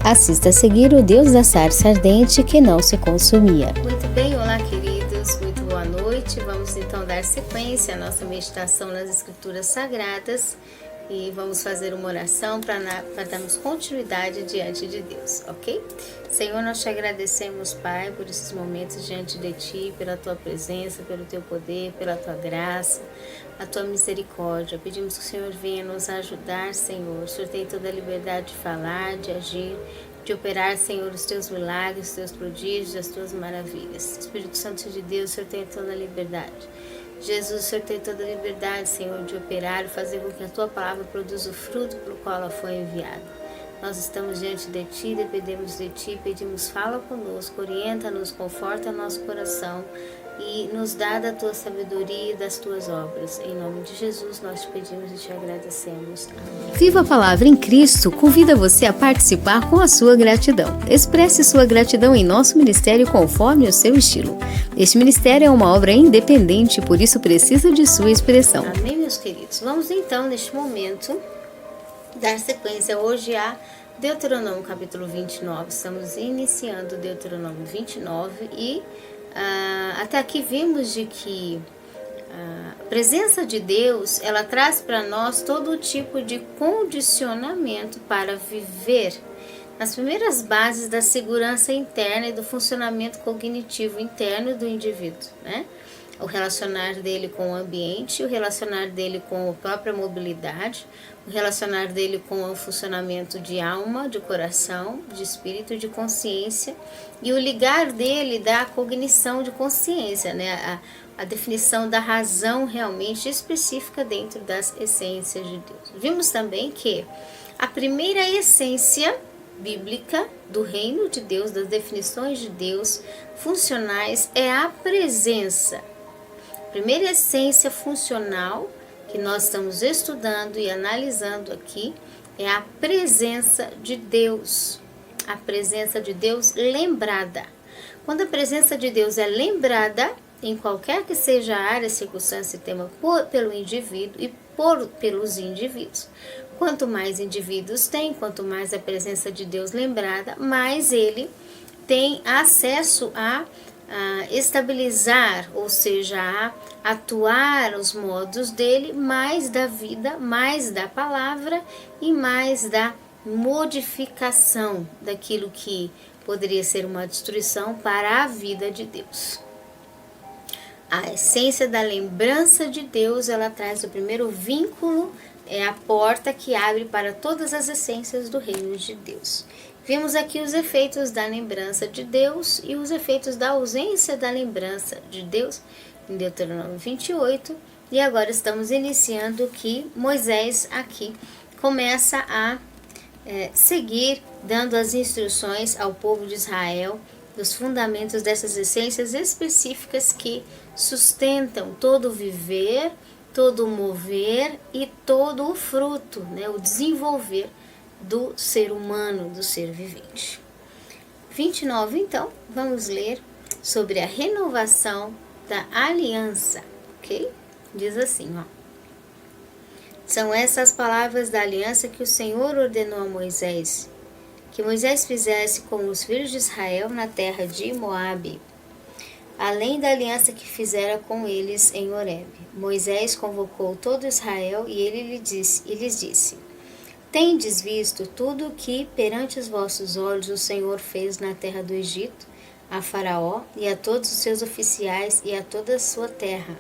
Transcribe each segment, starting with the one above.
Assista a seguir o Deus da sarça ardente que não se consumia. Muito bem, olá queridos, muito boa noite. Vamos então dar sequência à nossa meditação nas Escrituras Sagradas e vamos fazer uma oração para darmos continuidade diante de Deus, ok? Senhor, nós te agradecemos, Pai, por esses momentos diante de Ti, pela Tua presença, pelo Teu poder, pela Tua graça, a Tua misericórdia. Pedimos que o Senhor venha nos ajudar, Senhor. O Senhor tem toda a liberdade de falar, de agir, de operar, Senhor, os Teus milagres, os Teus prodígios, as Tuas maravilhas. Espírito Santo de Deus, o Senhor tem toda a liberdade. Jesus, o Senhor tem toda a liberdade, Senhor, de operar e fazer com que a Tua palavra produza o fruto pelo qual ela foi enviada. Nós estamos diante de Ti, dependemos de Ti, pedimos, fala conosco, orienta-nos, conforta nosso coração e nos dá da Tua sabedoria e das Tuas obras. Em nome de Jesus, nós te pedimos e te agradecemos. Amém. Viva a Palavra em Cristo convida você a participar com a sua gratidão. Expresse sua gratidão em nosso ministério conforme o seu estilo. Este ministério é uma obra independente, por isso precisa de sua expressão. Amém, meus queridos? Vamos então, neste momento, dar sequência hoje a Deuteronômio capítulo 29. Estamos iniciando Deuteronômio 29 e até aqui vimos de que a presença de Deus, ela traz para nós todo tipo de condicionamento para viver nas primeiras bases da segurança interna e do funcionamento cognitivo interno do indivíduo, né? O relacionar dele com o ambiente, o relacionar dele com a própria mobilidade, o relacionar dele com o funcionamento de alma, de coração, de espírito, de consciência e o ligar dele da cognição de consciência, né? A definição da razão realmente específica dentro das essências de Deus. Vimos também que a primeira essência bíblica do reino de Deus, das definições de Deus funcionais, é a presença. A primeira essência funcional que nós estamos estudando e analisando aqui é a presença de Deus. A presença de Deus lembrada. Quando a presença de Deus é lembrada, em qualquer que seja a área, circunstância e tema, pelo indivíduo e pelos indivíduos. Quanto mais indivíduos tem, quanto mais a presença de Deus lembrada, mais ele tem acesso a estabilizar, ou seja, a atuar os modos dele, mais da vida, mais da palavra e mais da modificação daquilo que poderia ser uma destruição para a vida de Deus. A essência da lembrança de Deus, ela traz o primeiro vínculo, é a porta que abre para todas as essências do reino de Deus. Vimos aqui os efeitos da lembrança de Deus e os efeitos da ausência da lembrança de Deus em Deuteronômio 28. E agora estamos iniciando que Moisés aqui começa a seguir, dando as instruções ao povo de Israel dos fundamentos dessas essências específicas que sustentam todo o viver, todo o mover e todo o fruto, né, o desenvolver do ser humano, do ser vivente. 29, então, vamos ler sobre a renovação da aliança, ok? Diz assim, ó. São essas palavras da aliança que o Senhor ordenou a Moisés, que Moisés fizesse com os filhos de Israel na terra de Moabe, além da aliança que fizera com eles em Horebe. Moisés convocou todo Israel e ele lhes disse: Tendes visto tudo o que perante os vossos olhos o Senhor fez na terra do Egito, a Faraó e a todos os seus oficiais e a toda a sua terra.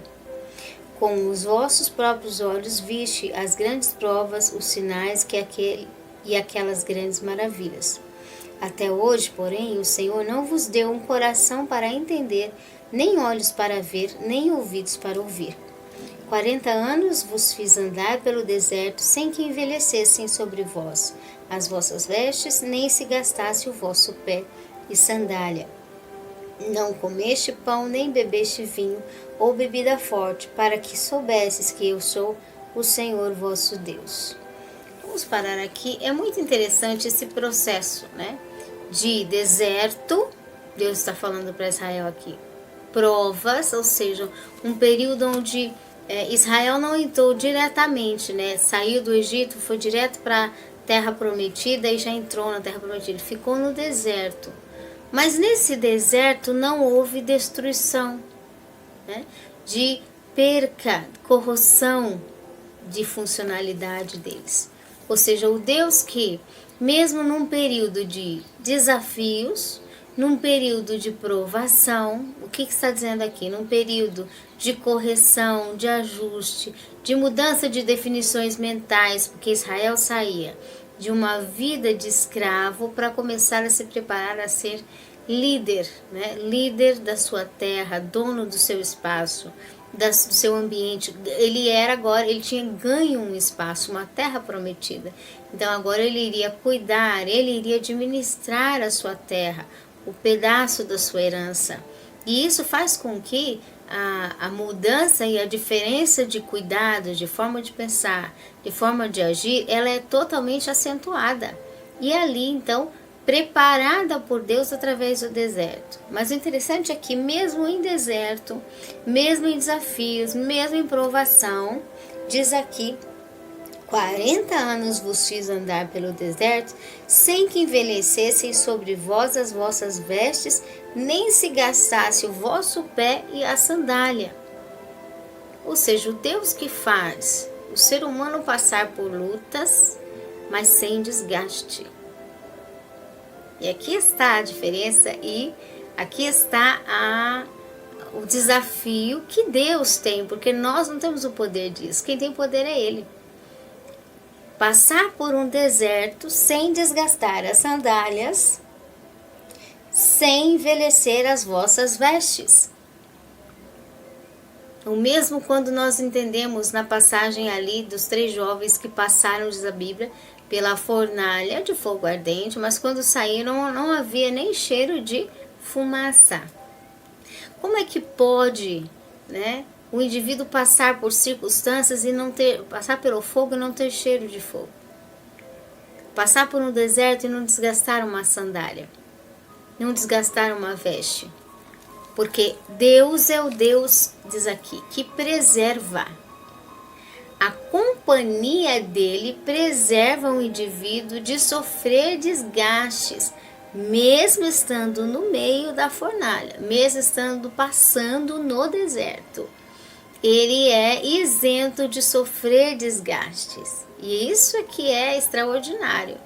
Com os vossos próprios olhos viste as grandes provas, os sinais e aquelas grandes maravilhas. Até hoje, porém, o Senhor não vos deu um coração para entender, nem olhos para ver, nem ouvidos para ouvir. 40 anos vos fiz andar pelo deserto, sem que envelhecessem sobre vós as vossas vestes, nem se gastasse o vosso pé e sandália. Não comeste pão, nem bebeste vinho ou bebida forte, para que soubesses que eu sou o Senhor vosso Deus. Vamos parar aqui. É muito interessante esse processo, né? De deserto, Deus está falando para Israel aqui, provas, ou seja, um período onde Israel não entrou diretamente, né? Saiu do Egito, foi direto para terra prometida e já entrou na terra prometida, ficou no deserto. Mas nesse deserto não houve destruição, né? De perca, corrosão de funcionalidade deles. Ou seja, o Deus que, mesmo num período de desafios, num período de provação, o que está dizendo aqui? Num período de correção, de ajuste, de mudança de definições mentais, porque Israel saía de uma vida de escravo para começar a se preparar a ser líder, né? Líder da sua terra, dono do seu espaço, do seu ambiente. Ele tinha ganho um espaço, uma terra prometida. Então agora ele iria cuidar, ele iria administrar a sua terra, o pedaço da sua herança. E isso faz com que a mudança e a diferença de cuidado, de forma de pensar, de forma de agir, ela é totalmente acentuada. E ali, então, preparada por Deus através do deserto. Mas o interessante é que mesmo em deserto, mesmo em desafios, mesmo em provação, diz aqui, 40 anos vos fiz andar pelo deserto, sem que envelhecessem sobre vós as vossas vestes, nem se gastasse o vosso pé e a sandália. Ou seja, o Deus que faz o ser humano passar por lutas, mas sem desgaste. E aqui está a diferença e aqui está o desafio que Deus tem, porque nós não temos o poder disso. Quem tem poder é Ele. Passar por um deserto sem desgastar as sandálias, sem envelhecer as vossas vestes. O mesmo quando nós entendemos na passagem ali dos 3 jovens que passaram, diz a Bíblia, pela fornalha de fogo ardente, mas quando saíram não havia nem cheiro de fumaça. Como é que pode, né, o indivíduo passar por circunstâncias e passar pelo fogo e não ter cheiro de fogo? Passar por um deserto e não desgastar uma sandália, não desgastar uma veste. Porque Deus é o Deus, diz aqui, que preserva. A companhia dele preserva o indivíduo de sofrer desgastes, mesmo estando no meio da fornalha, mesmo estando passando no deserto. Ele é isento de sofrer desgastes. E isso aqui é extraordinário,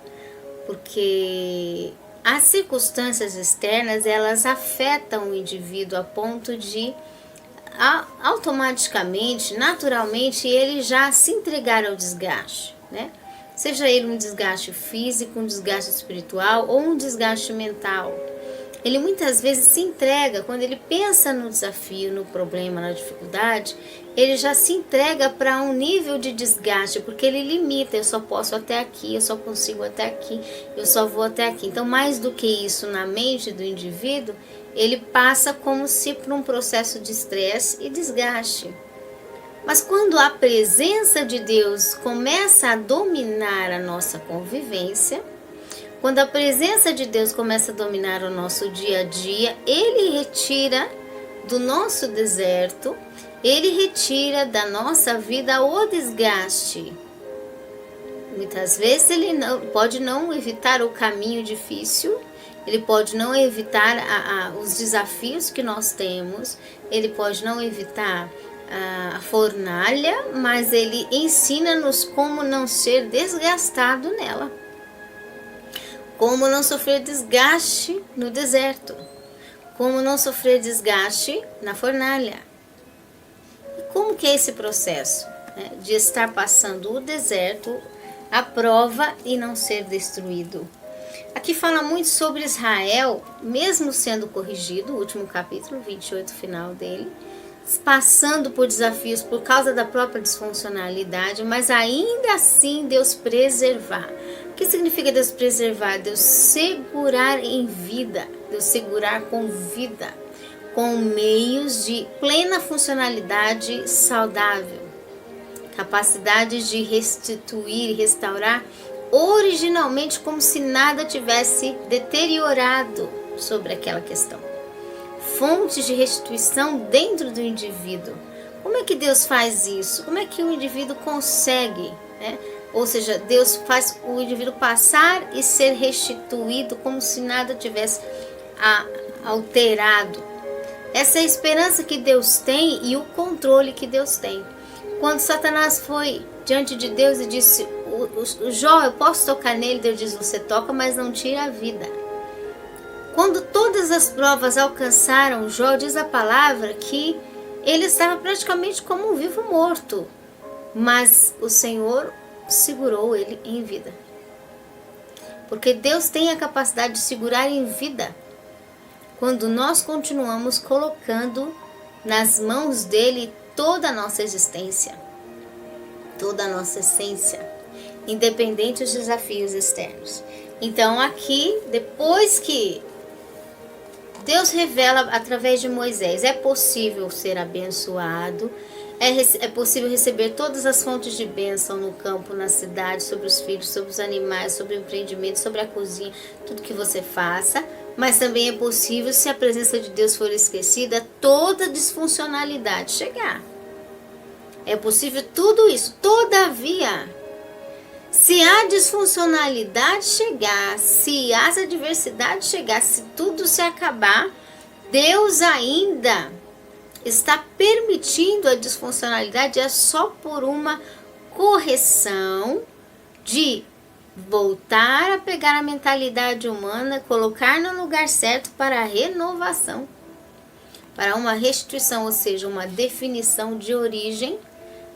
porque as circunstâncias externas, elas afetam o indivíduo a ponto de automaticamente, naturalmente, ele já se entregar ao desgaste, né? Seja ele um desgaste físico, um desgaste espiritual ou um desgaste mental. Ele muitas vezes se entrega, quando ele pensa no desafio, no problema, na dificuldade, ele já se entrega para um nível de desgaste, porque ele limita, eu só posso até aqui, eu só consigo até aqui, eu só vou até aqui. Então, mais do que isso na mente do indivíduo, ele passa como se por um processo de estresse e desgaste. Mas quando a presença de Deus começa a dominar a nossa convivência, quando a presença de Deus começa a dominar o nosso dia a dia, Ele retira do nosso deserto, Ele retira da nossa vida o desgaste. Muitas vezes Ele pode não evitar o caminho difícil, Ele pode não evitar os desafios que nós temos, Ele pode não evitar a fornalha, mas Ele ensina-nos como não ser desgastado nela. Como não sofrer desgaste no deserto. Como não sofrer desgaste na fornalha. E como que é esse processo, né, de estar passando o deserto, a prova e não ser destruído? Aqui fala muito sobre Israel, mesmo sendo corrigido, o último capítulo, 28, final dele, passando por desafios por causa da própria disfuncionalidade, mas ainda assim Deus preservar. O que significa Deus preservar? Deus segurar em vida, Deus segurar com vida, com meios de plena funcionalidade saudável, capacidade de restituir e restaurar originalmente como se nada tivesse deteriorado sobre aquela questão. Fontes de restituição dentro do indivíduo. Como é que Deus faz isso? Como é que o indivíduo consegue, né, Ou seja, Deus faz o indivíduo passar e ser restituído como se nada tivesse alterado. Essa é a esperança que Deus tem e o controle que Deus tem. Quando Satanás foi diante de Deus e disse: o Jó, eu posso tocar nele? Deus diz: você toca, mas não tira a vida. Quando todas as provas alcançaram Jó, diz a palavra que ele estava praticamente como um vivo morto, mas o Senhor segurou ele em vida. Porque Deus tem a capacidade de segurar em vida quando nós continuamos colocando nas mãos dele toda a nossa existência, toda a nossa essência, independente dos desafios externos. Então aqui, depois que Deus revela através de Moisés, é possível ser abençoado, é possível receber todas as fontes de bênção no campo, na cidade, sobre os filhos, sobre os animais, sobre o empreendimento, sobre a cozinha, tudo que você faça. Mas também é possível, se a presença de Deus for esquecida, toda disfuncionalidade chegar. É possível tudo isso. Todavia, se a disfuncionalidade chegar, se as adversidades chegar, se tudo se acabar, Deus ainda está permitindo a disfuncionalidade, é só por uma correção de voltar a pegar a mentalidade humana, colocar no lugar certo para a renovação, para uma restituição, ou seja, uma definição de origem,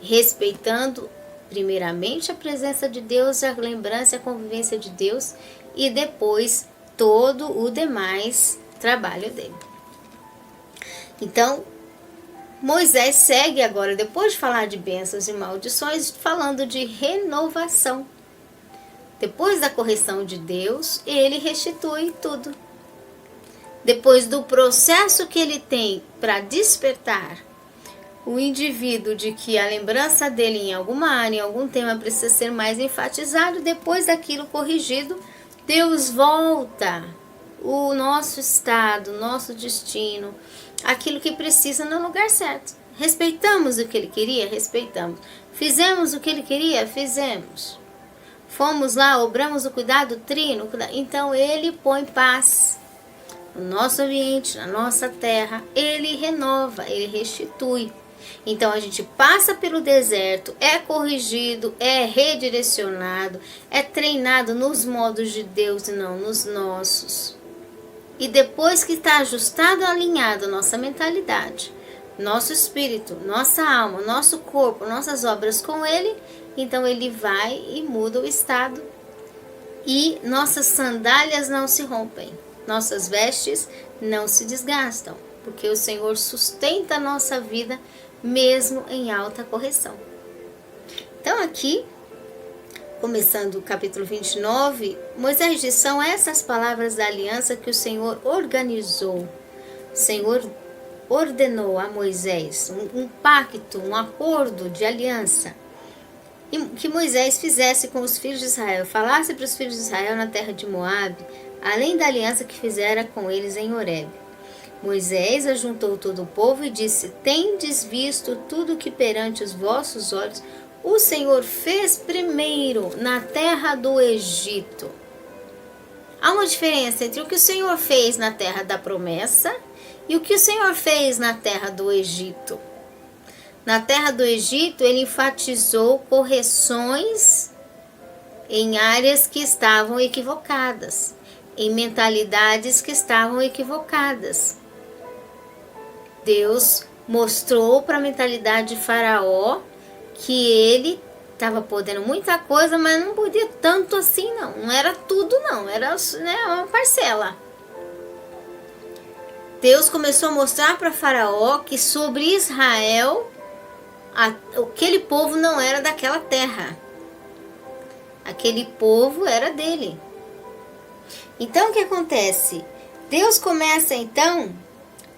respeitando primeiramente a presença de Deus, a lembrança e a convivência de Deus, e depois todo o demais trabalho dele. Então, Moisés segue agora, depois de falar de bênçãos e maldições, falando de renovação. Depois da correção de Deus, ele restitui tudo. Depois do processo que ele tem para despertar o indivíduo de que a lembrança dele em alguma área, em algum tema, precisa ser mais enfatizado, depois daquilo corrigido, Deus volta o nosso estado, nosso destino, aquilo que precisa no lugar certo. Respeitamos o que ele queria? Respeitamos. Fizemos o que ele queria? Fizemos. Fomos lá, obramos o cuidado trino, então ele põe paz no nosso ambiente, na nossa terra, ele renova, ele restitui. Então a gente passa pelo deserto, é corrigido, é redirecionado, é treinado nos modos de Deus e não nos nossos. E depois que está ajustado, alinhado a nossa mentalidade, nosso espírito, nossa alma, nosso corpo, nossas obras com ele, então ele vai e muda o estado e nossas sandálias não se rompem, nossas vestes não se desgastam, porque o Senhor sustenta a nossa vida mesmo em alta correção. Então aqui, começando o capítulo 29, Moisés diz: são essas palavras da aliança que o Senhor organizou. O Senhor ordenou a Moisés um pacto, um acordo de aliança, que Moisés fizesse com os filhos de Israel, falasse para os filhos de Israel na terra de Moabe, além da aliança que fizera com eles em Horebe. Moisés ajuntou todo o povo e disse: tendes visto tudo que perante os vossos olhos o Senhor fez primeiro na terra do Egito. Há uma diferença entre o que o Senhor fez na terra da promessa e o que o Senhor fez na terra do Egito. Na terra do Egito, ele enfatizou correções em áreas que estavam equivocadas, em mentalidades que estavam equivocadas. Deus mostrou para a mentalidade de Faraó que ele estava podendo muita coisa, mas não podia tanto assim não. Não era tudo não, era uma parcela. Deus começou a mostrar para Faraó que sobre Israel, aquele povo não era daquela terra. Aquele povo era dele. Então o que acontece? Deus começa então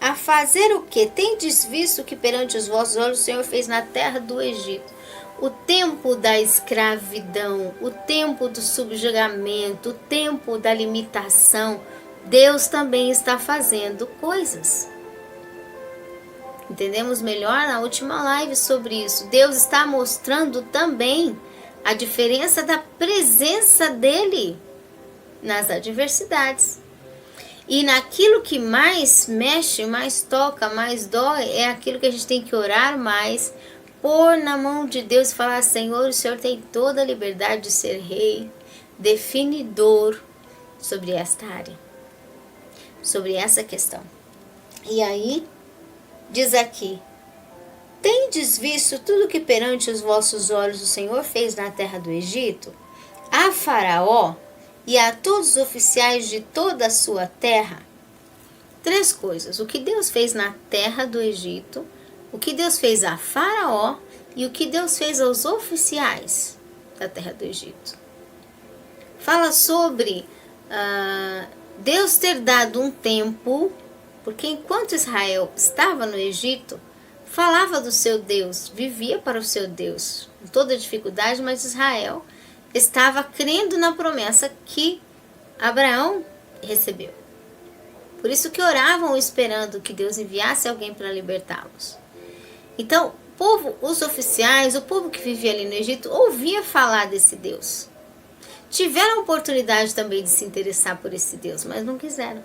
a fazer o que? Tendes visto que perante os vossos olhos o Senhor fez na terra do Egito. O tempo da escravidão, o tempo do subjugamento, o tempo da limitação, Deus também está fazendo coisas. Entendemos melhor na última live sobre isso. Deus está mostrando também a diferença da presença dele nas adversidades. E naquilo que mais mexe, mais toca, mais dói, é aquilo que a gente tem que orar mais, pôr na mão de Deus e falar: Senhor, o Senhor tem toda a liberdade de ser rei, definidor sobre esta área, sobre essa questão. E aí, diz aqui: tendes visto tudo que perante os vossos olhos o Senhor fez na terra do Egito, a Faraó e a todos os oficiais de toda a sua terra? 3 coisas: o que Deus fez na terra do Egito, o que Deus fez a Faraó e o que Deus fez aos oficiais da terra do Egito. Fala sobre Deus ter dado um tempo, porque enquanto Israel estava no Egito, falava do seu Deus, vivia para o seu Deus, com toda dificuldade, mas Israel estava crendo na promessa que Abraão recebeu. Por isso que oravam esperando que Deus enviasse alguém para libertá-los. Então, o povo, os oficiais, o povo que vivia ali no Egito, ouvia falar desse Deus. Tiveram a oportunidade também de se interessar por esse Deus, mas não quiseram.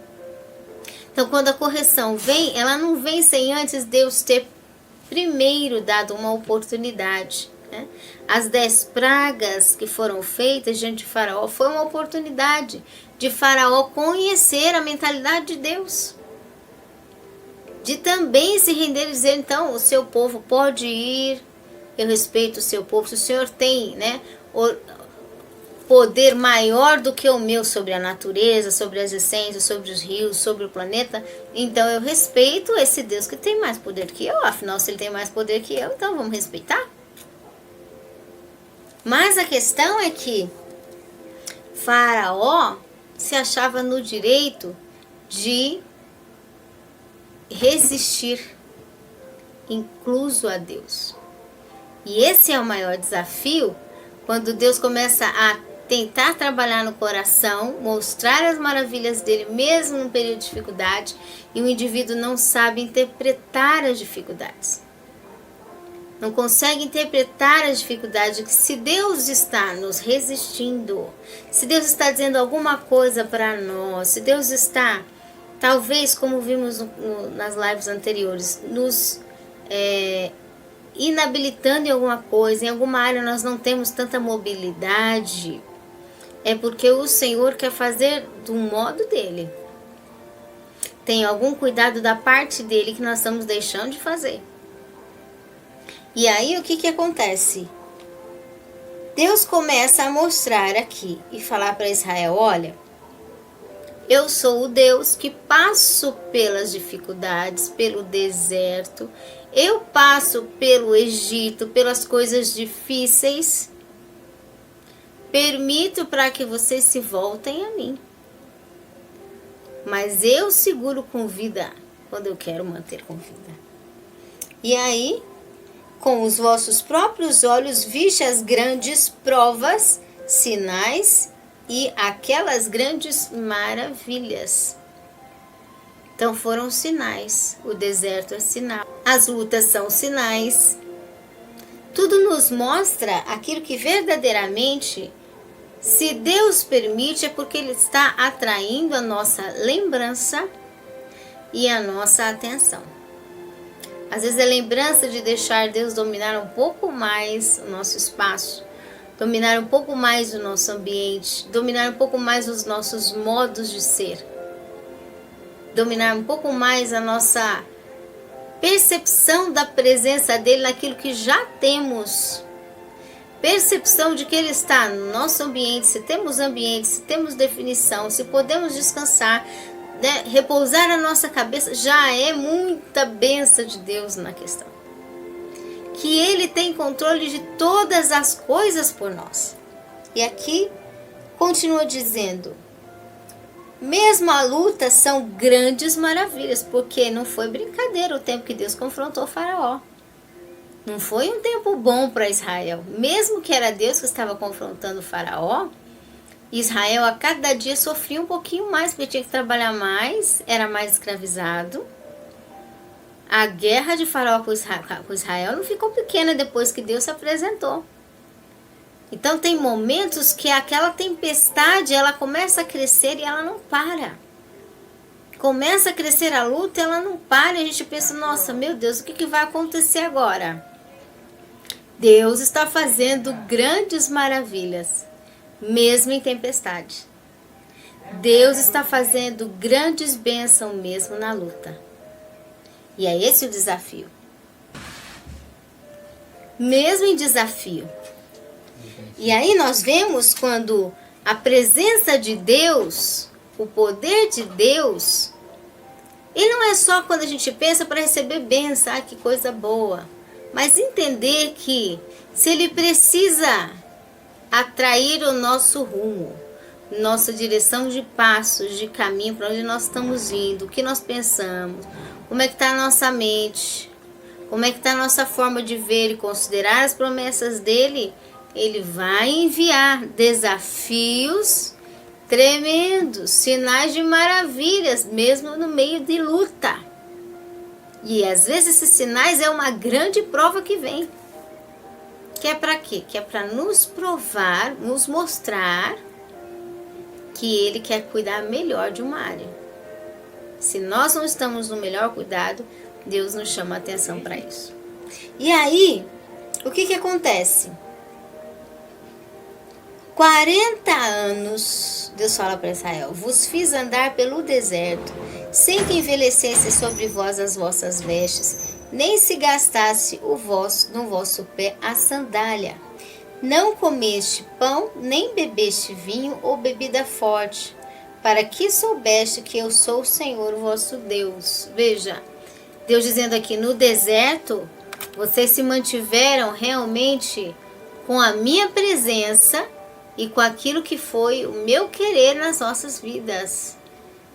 Então, quando a correção vem, ela não vem sem antes Deus ter primeiro dado uma oportunidade. As 10 pragas que foram feitas diante de Faraó foi uma oportunidade de Faraó conhecer a mentalidade de Deus, de também se render e dizer: então, o seu povo pode ir, eu respeito o seu povo. Se o Senhor tem o poder maior do que o meu sobre a natureza, sobre as essências, sobre os rios, sobre o planeta, então eu respeito esse Deus que tem mais poder que eu. Afinal, se ele tem mais poder que eu, então vamos respeitar. Mas a questão é que Faraó se achava no direito de resistir, incluso a Deus. E esse é o maior desafio, quando Deus começa a tentar trabalhar no coração, mostrar as maravilhas dele, mesmo num período de dificuldade, e o indivíduo não sabe interpretar as dificuldades. Não consegue interpretar as dificuldades, que se Deus está nos resistindo, se Deus está dizendo alguma coisa para nós, se Deus está, talvez como vimos nas lives anteriores, nos inabilitando em alguma coisa, em alguma área nós não temos tanta mobilidade, é porque o Senhor quer fazer do modo dele. Tem algum cuidado da parte dele que nós estamos deixando de fazer. E aí o que acontece? Deus começa a mostrar aqui e falar para Israel: olha, eu sou o Deus que passo pelas dificuldades, pelo deserto, eu passo pelo Egito, pelas coisas difíceis, permito para que vocês se voltem a mim. Mas eu seguro com vida quando eu quero manter com vida. E aí, com os vossos próprios olhos viste as grandes provas, sinais e aquelas grandes maravilhas. Então foram sinais. O deserto é sinal. As lutas são sinais. Tudo nos mostra aquilo que verdadeiramente, se Deus permite, é porque Ele está atraindo a nossa lembrança e a nossa atenção. Às vezes é lembrança de deixar Deus dominar um pouco mais o nosso espaço, dominar um pouco mais o nosso ambiente, dominar um pouco mais os nossos modos de ser, dominar um pouco mais a nossa percepção da presença dEle naquilo que já temos, percepção de que Ele está no nosso ambiente, se temos ambiente, se temos definição, se podemos descansar, repousar a nossa cabeça, já é muita bênção de Deus na questão. Que Ele tem controle de todas as coisas por nós. E aqui continua dizendo: mesmo a luta são grandes maravilhas, porque não foi brincadeira o tempo que Deus confrontou o Faraó. Não foi um tempo bom para Israel. Mesmo que era Deus que estava confrontando o Faraó, Israel a cada dia sofria um pouquinho mais, porque tinha que trabalhar mais, era mais escravizado. A guerra de Faraó com Israel não ficou pequena depois que Deus se apresentou. Então tem momentos que aquela tempestade, ela começa a crescer e ela não para. Começa a crescer a luta, ela não para. E a gente pensa, nossa, meu Deus, o que vai acontecer agora? Deus está fazendo grandes maravilhas, mesmo em tempestade. Deus está fazendo grandes bênçãos mesmo na luta. E é esse o desafio. Mesmo em desafio. E aí nós vemos quando a presença de Deus, o poder de Deus, e não é só quando a gente pensa para receber bênção, que coisa boa. Mas entender que se Ele precisa atrair o nosso rumo, nossa direção de passos, de caminho, para onde nós estamos indo, o que nós pensamos, como é que está a nossa mente, como é que está a nossa forma de ver e considerar as promessas dEle, Ele vai enviar desafios tremendos, sinais de maravilhas, mesmo no meio de luta. E às vezes esses sinais é uma grande prova que vem. Que é para quê? Que é para nos provar, nos mostrar que Ele quer cuidar melhor de uma área. Se nós não estamos no melhor cuidado, Deus nos chama a atenção para isso. E aí, o que acontece? 40 anos, Deus fala para Israel, vos fiz andar pelo deserto, sem que envelhecesse sobre vós as vossas vestes, nem se gastasse no vosso pé a sandália. Não comeste pão, nem bebeste vinho ou bebida forte, para que soubeste que eu sou o Senhor vosso Deus. Veja, Deus dizendo aqui, no deserto, vocês se mantiveram realmente com a minha presença e com aquilo que foi o meu querer nas nossas vidas.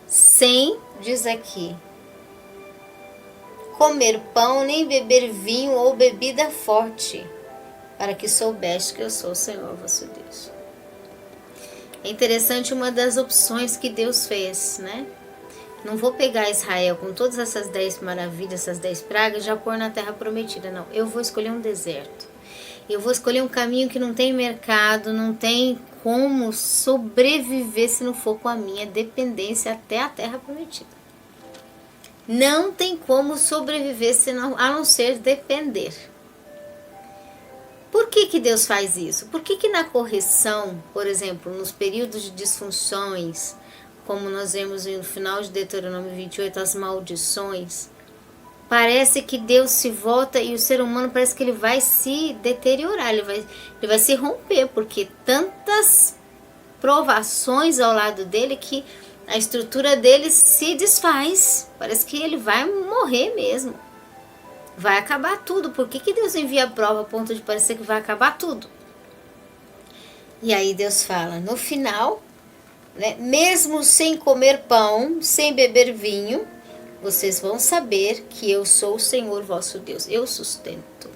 Sem, diz aqui, comer pão, nem beber vinho ou bebida forte, para que soubeste que eu sou o Senhor vosso Deus. É interessante uma das opções que Deus fez, né? Não vou pegar Israel com todas essas 10 maravilhas, essas 10 pragas, já pôr na terra prometida, não. Eu vou escolher um deserto. Eu vou escolher um caminho que não tem mercado, não tem como sobreviver se não for com a minha dependência até a terra prometida. Não tem como sobreviver a não ser depender. Por que Deus faz isso? Por que na correção, por exemplo, nos períodos de disfunções, como nós vemos no final de Deuteronômio 28, as maldições, parece que Deus se volta e o ser humano parece que ele vai se deteriorar, ele vai se romper, porque tantas provações ao lado dele que a estrutura dele se desfaz. Parece que ele vai morrer mesmo. Vai acabar tudo. Por que Deus envia a prova a ponto de parecer que vai acabar tudo? E aí Deus fala, no final, né, mesmo sem comer pão, sem beber vinho, vocês vão saber que eu sou o Senhor vosso Deus. Eu sustento.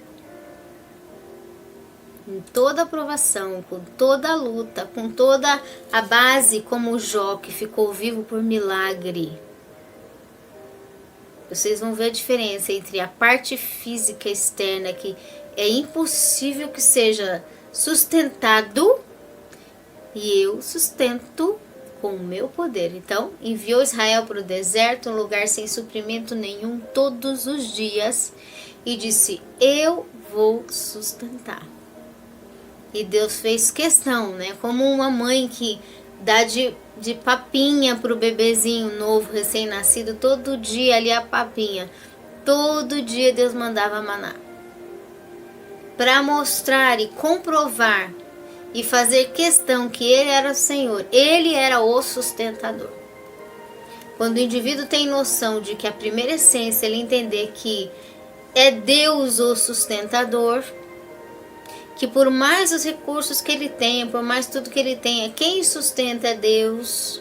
Com toda a provação, com toda a luta, com toda a base, como Jó, que ficou vivo por milagre. Vocês vão ver a diferença entre a parte física externa, que é impossível que seja sustentado, e eu sustento com o meu poder. Então, enviou Israel para o deserto, um lugar sem suprimento nenhum, todos os dias, e disse, eu vou sustentar. E Deus fez questão, né? Como uma mãe que dá de papinha para o bebezinho novo, recém-nascido, todo dia ali a papinha. Todo dia Deus mandava maná. Para mostrar e comprovar e fazer questão que Ele era o Senhor. Ele era o sustentador. Quando o indivíduo tem noção de que a primeira essência, ele entender que é Deus o sustentador, que por mais os recursos que ele tenha, por mais tudo que ele tenha, quem sustenta é Deus.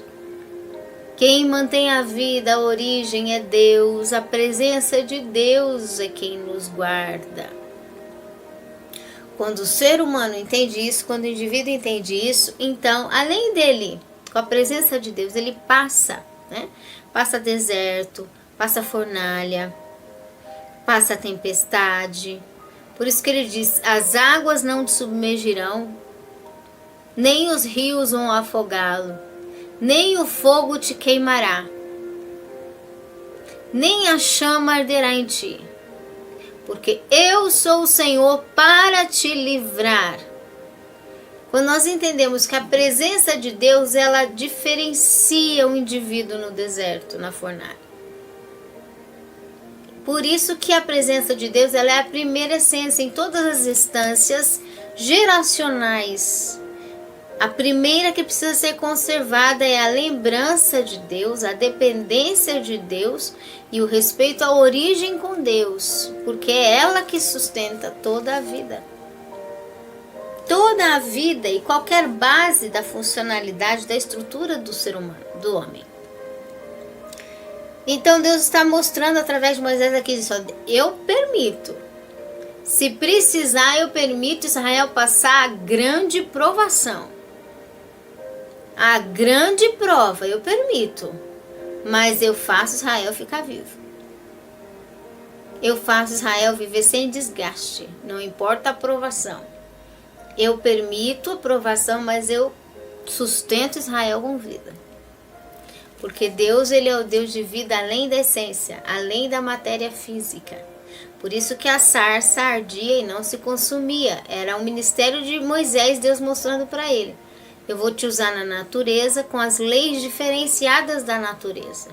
Quem mantém a vida, a origem é Deus. A presença de Deus é quem nos guarda. Quando o ser humano entende isso, quando o indivíduo entende isso, então, além dele, com a presença de Deus, ele passa, né? Passa deserto, passa fornalha, passa tempestade. Por isso que ele diz, as águas não te submergirão, nem os rios vão afogá-lo, nem o fogo te queimará, nem a chama arderá em ti, porque eu sou o Senhor para te livrar. Quando nós entendemos que a presença de Deus, ela diferencia o indivíduo no deserto, na fornalha. Por isso que a presença de Deus, ela é a primeira essência em todas as instâncias geracionais. A primeira que precisa ser conservada é a lembrança de Deus, a dependência de Deus e o respeito à origem com Deus, porque é ela que sustenta toda a vida. Toda a vida e qualquer base da funcionalidade da estrutura do ser humano, do homem. Então Deus está mostrando através de Moisés aqui, diz, eu permito. Se precisar, eu permito Israel passar a grande provação. A grande prova, eu permito. Mas eu faço Israel ficar vivo. Eu faço Israel viver sem desgaste. Não importa a provação. Eu permito a provação, mas eu sustento Israel com vida. Porque Deus, ele é o Deus de vida além da essência, além da matéria física. Por isso que a sarça ardia e não se consumia. Era um ministério de Moisés, Deus mostrando para ele. Eu vou te usar na natureza com as leis diferenciadas da natureza.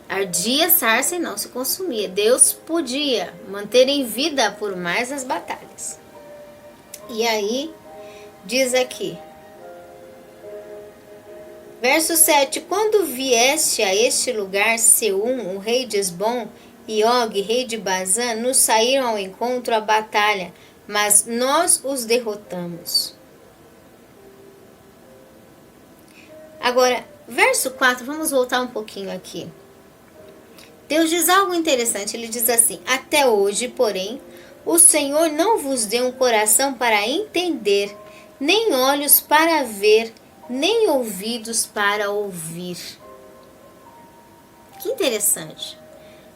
Ardia a sarça e não se consumia. Deus podia manter em vida por mais as batalhas. E aí, diz aqui, verso 7, quando vieste a este lugar, Seum, o rei de Esbom, e Og, rei de Bazã, nos saíram ao encontro à batalha, mas nós os derrotamos. Agora, verso 4, vamos voltar um pouquinho aqui. Deus diz algo interessante, ele diz assim, até hoje, porém, o Senhor não vos deu um coração para entender, nem olhos para ver, nem ouvidos para ouvir. Que interessante.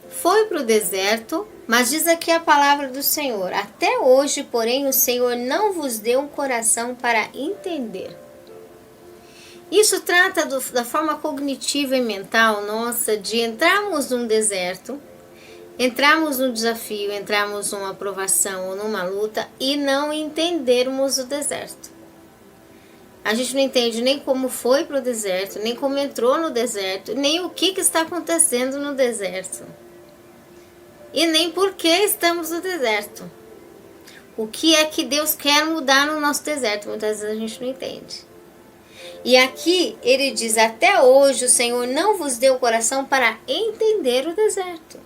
Foi para o deserto, mas diz aqui a palavra do Senhor. Até hoje, porém, o Senhor não vos deu um coração para entender. Isso trata da forma cognitiva e mental nossa de entrarmos num deserto, entrarmos num desafio, entrarmos numa provação ou numa luta e não entendermos o deserto. A gente não entende nem como foi para o deserto, nem como entrou no deserto, nem o que está acontecendo no deserto. E nem por que estamos no deserto. O que é que Deus quer mudar no nosso deserto? Muitas vezes a gente não entende. E aqui ele diz, até hoje o Senhor não vos deu o coração para entender o deserto.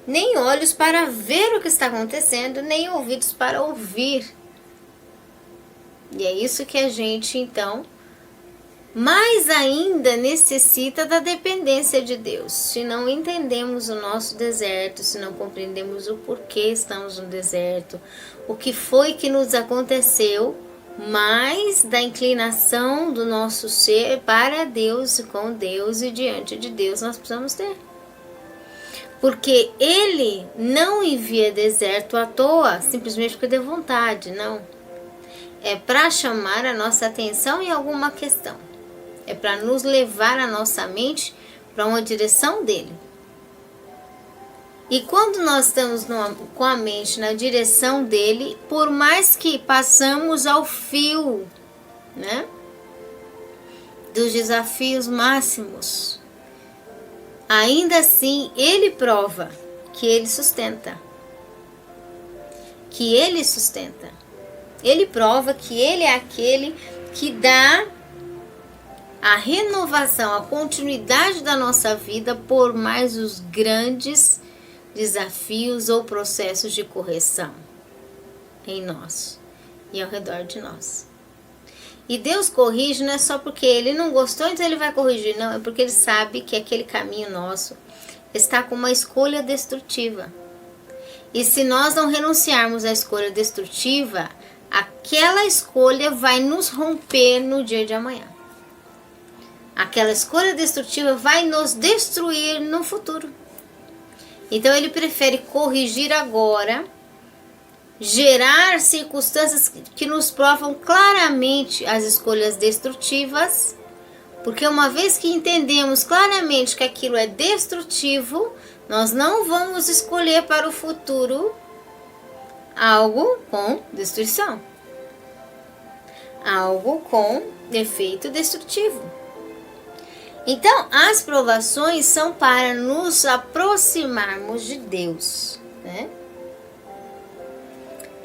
Nem olhos para ver o que está acontecendo, nem ouvidos para ouvir. E é isso que a gente, então, mais ainda necessita da dependência de Deus. Se não entendemos o nosso deserto, se não compreendemos o porquê estamos no deserto, o que foi que nos aconteceu, mais da inclinação do nosso ser para Deus, com Deus e diante de Deus nós precisamos ter. Porque Ele não envia deserto à toa, simplesmente porque deu vontade, não. É para chamar a nossa atenção em alguma questão. É para nos levar a nossa mente para uma direção dele. E quando nós estamos com a mente na direção dele, por mais que passamos ao fio, né, dos desafios máximos, ainda assim ele prova que ele sustenta. Que ele sustenta. Ele prova que ele é aquele que dá a renovação, a continuidade da nossa vida por mais os grandes desafios ou processos de correção em nós e ao redor de nós. E Deus corrige não é só porque Ele não gostou, então Ele vai corrigir. Não, é porque Ele sabe que aquele caminho nosso está com uma escolha destrutiva. E se nós não renunciarmos à escolha destrutiva, aquela escolha vai nos romper no dia de amanhã. Aquela escolha destrutiva vai nos destruir no futuro. Então Ele prefere corrigir agora gerar circunstâncias que nos provam claramente as escolhas destrutivas, porque uma vez que entendemos claramente que aquilo é destrutivo, nós não vamos escolher para o futuro algo com destruição, algo com efeito destrutivo. Então, as provações são para nos aproximarmos de Deus, né?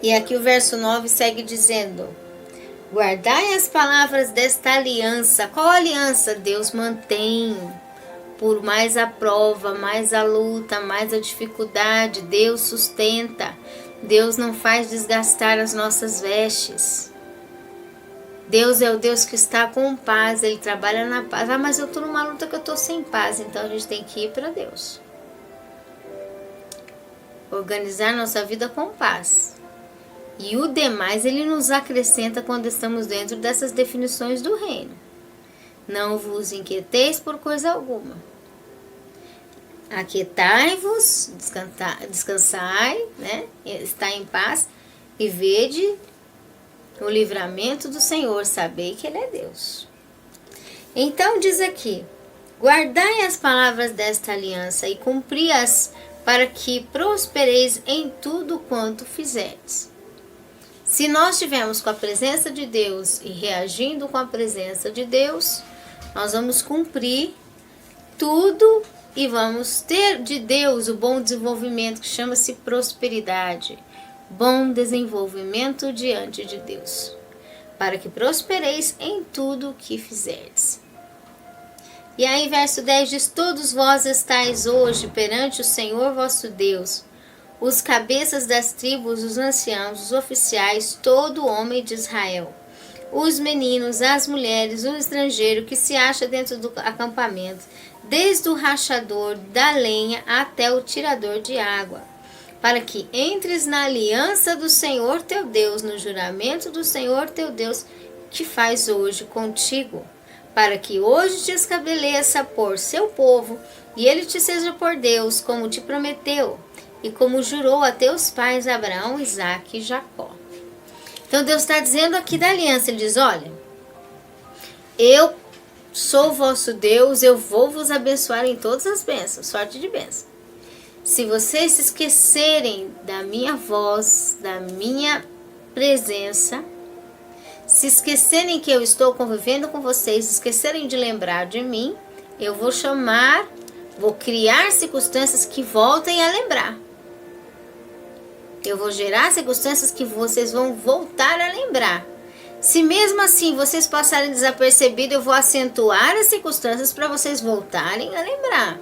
E aqui o verso 9 segue dizendo: guardai as palavras desta aliança. Qual aliança? Deus mantém. Por mais a prova, mais a luta, mais a dificuldade, Deus sustenta. Deus não faz desgastar as nossas vestes. Deus é o Deus que está com paz, Ele trabalha na paz. Ah, mas eu estou numa luta que eu estou sem paz, então a gente tem que ir para Deus. Organizar nossa vida com paz. E o demais Ele nos acrescenta quando estamos dentro dessas definições do reino. Não vos inquieteis por coisa alguma. Aquietai-vos, descansai, né? Está em paz e vede o livramento do Senhor, sabei que Ele é Deus. Então diz aqui: guardai as palavras desta aliança e cumpri-as, para que prospereis em tudo quanto fizerdes. Se nós estivermos com a presença de Deus e reagindo com a presença de Deus, nós vamos cumprir tudo e vamos ter de Deus o bom desenvolvimento, que chama-se prosperidade. Bom desenvolvimento diante de Deus, para que prospereis em tudo o que fizerdes. E aí verso 10 diz: todos vós estáis hoje perante o Senhor vosso Deus, os cabeças das tribos, os anciãos, os oficiais, todo homem de Israel, os meninos, as mulheres, o estrangeiro que se acha dentro do acampamento, desde o rachador da lenha até o tirador de água, para que entres na aliança do Senhor teu Deus, no juramento do Senhor teu Deus, que faz hoje contigo, para que hoje te estabeleça por seu povo, e ele te seja por Deus, como te prometeu, e como jurou a teus pais Abraão, Isaque e Jacó. Então Deus está dizendo aqui da aliança, Ele diz: olha, eu sou vosso Deus, eu vou vos abençoar em todas as bênçãos, sorte de bênção. Se vocês se esquecerem da minha voz, da minha presença, se esquecerem que eu estou convivendo com vocês, esquecerem de lembrar de mim, eu vou criar circunstâncias que voltem a lembrar. Eu vou gerar circunstâncias que vocês vão voltar a lembrar. Se mesmo assim vocês passarem desapercebidos, eu vou acentuar as circunstâncias para vocês voltarem a lembrar.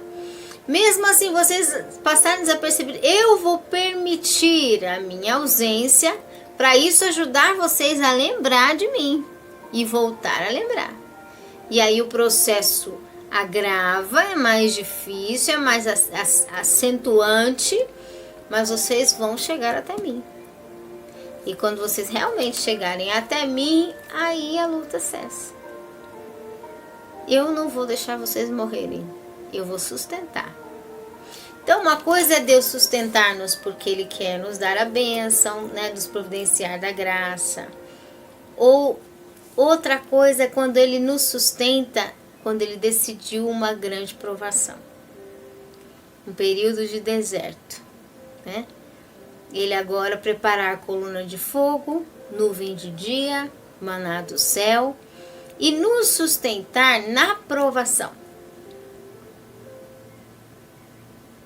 Mesmo assim, vocês passarem desapercebidos, eu vou permitir a minha ausência para isso ajudar vocês a lembrar de mim e voltar a lembrar. E aí o processo agrava, é mais difícil, é mais acentuante, mas vocês vão chegar até mim. E quando vocês realmente chegarem até mim, aí a luta cessa. Eu não vou deixar vocês morrerem. Eu vou sustentar. Então, uma coisa é Deus sustentar-nos porque Ele quer nos dar a bênção, né, nos providenciar da graça. Ou outra coisa é quando Ele nos sustenta, quando Ele decidiu uma grande provação. Um período de deserto, né? Ele agora preparar coluna de fogo, nuvem de dia, maná do céu e nos sustentar na provação.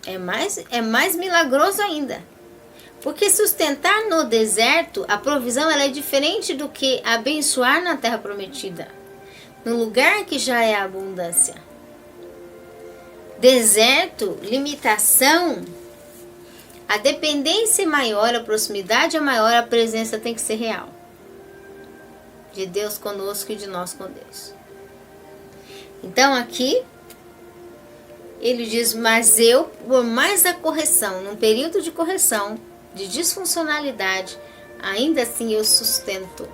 É mais milagroso ainda. Porque sustentar no deserto, a provisão ela é diferente do que abençoar na terra prometida. No lugar que já é abundância. Deserto, limitação, a dependência é maior, a proximidade é maior, a presença tem que ser real. De Deus conosco e de nós com Deus. Então aqui ele diz: mas eu, por mais a correção, num período de correção, de disfuncionalidade, ainda assim eu sustento.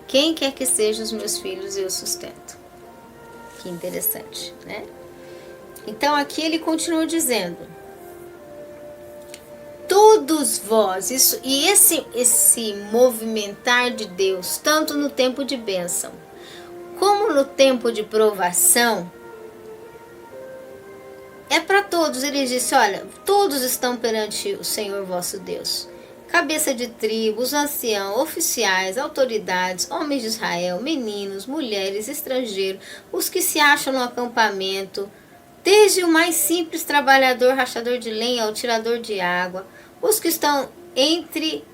Quem quer que sejam os meus filhos, eu sustento. Que interessante, né? Então aqui ele continua dizendo: todos vós, esse movimentar de Deus, tanto no tempo de bênção, como no tempo de provação, é para todos. Ele disse, olha, todos estão perante o Senhor vosso Deus. Cabeça de tribos, anciãos, oficiais, autoridades, homens de Israel, meninos, mulheres, estrangeiros, os que se acham no acampamento, desde o mais simples trabalhador, rachador de lenha, ao tirador de água, os que estão entre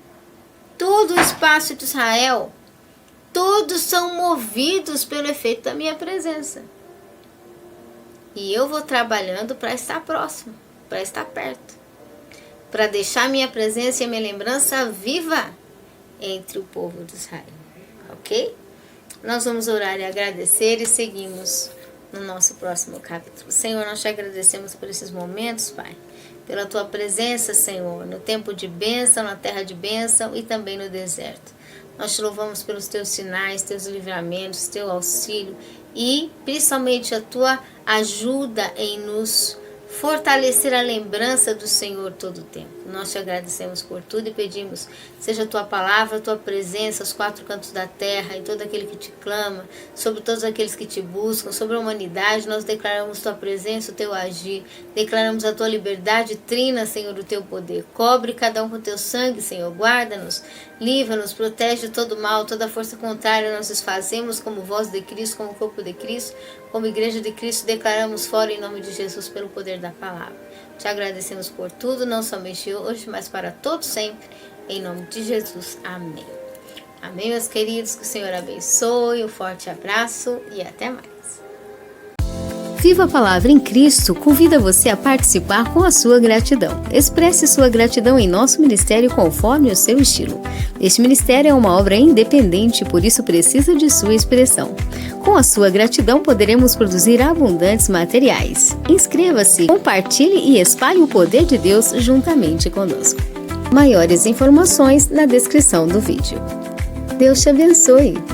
todo o espaço de Israel, todos são movidos pelo efeito da minha presença. E eu vou trabalhando para estar próximo, para estar perto, para deixar minha presença e a minha lembrança viva entre o povo de Israel. Ok? Nós vamos orar e agradecer e seguimos no nosso próximo capítulo. Senhor, nós te agradecemos por esses momentos, Pai, pela tua presença, Senhor, no tempo de bênção, na terra de bênção e também no deserto. Nós te louvamos pelos teus sinais, teus livramentos, teu auxílio e principalmente a tua ajuda em nos fortalecer a lembrança do Senhor todo o tempo. Nós te agradecemos por tudo e pedimos, seja a tua palavra, a tua presença aos quatro cantos da terra, em todo aquele que te clama, sobre todos aqueles que te buscam, sobre a humanidade. Nós declaramos tua presença, o teu agir, declaramos a tua liberdade trina, Senhor, o teu poder. Cobre cada um com teu sangue, Senhor, guarda-nos, livra-nos, protege de todo mal, toda força contrária nós desfazemos como voz de Cristo, como corpo de Cristo, como igreja de Cristo, declaramos fora em nome de Jesus pelo poder da palavra. Te agradecemos por tudo, não somente hoje, mas para todos sempre, em nome de Jesus. Amém. Amém, meus queridos, que o Senhor abençoe, um forte abraço e até mais. Viva a Palavra em Cristo convida você a participar com a sua gratidão. Expresse sua gratidão em nosso ministério conforme o seu estilo. Este ministério é uma obra independente, por isso precisa de sua expressão. Com a sua gratidão poderemos produzir abundantes materiais. Inscreva-se, compartilhe e espalhe o poder de Deus juntamente conosco. Maiores informações na descrição do vídeo. Deus te abençoe!